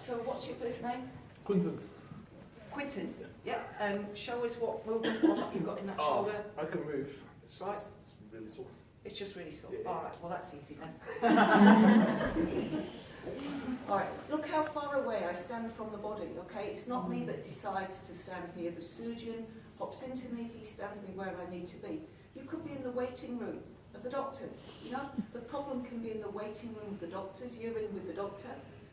So what's your first name? Quentin. Quentin? Yeah. Show us what movement or what you've got in that shoulder. I can move. It's Right. just it's really sore. It's just really sore. Yeah. All right, well that's easy then. All right, look how far away I stand from the body, okay? It's not me that decides to stand here. The surgeon hops into me, he stands me where I need to be. You could be in the waiting room of the doctors, you know? The problem can be in the waiting room of the doctors, you're in with the doctor,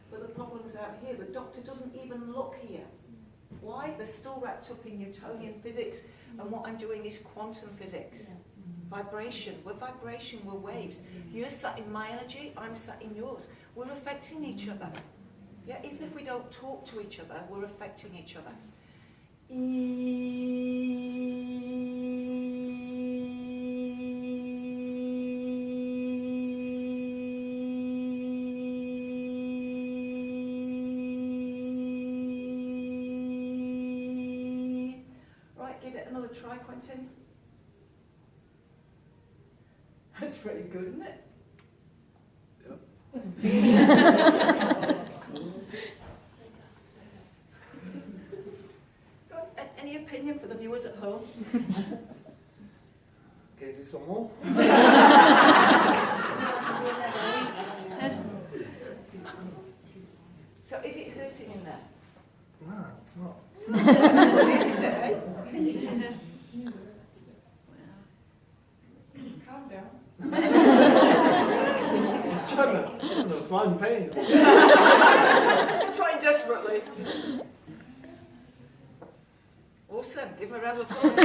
but the problem's out here. The doctor doesn't even look here. Why? They're still wrapped up in Newtonian physics, and what I'm doing is quantum physics. Vibration. We're vibration, we're waves. You're sat in my energy, I'm sat in yours. We're affecting each other. Yeah, even if we don't talk to each other, we're affecting each other. Right, give it another try, Quentin. That's pretty good, isn't it? Any opinion for the viewers at home? Can you do some more? So is it hurting in there? No, it's not. Is it, eh? Calm down. I'm fine pain. He's trying desperately. Awesome. Give him a round of applause.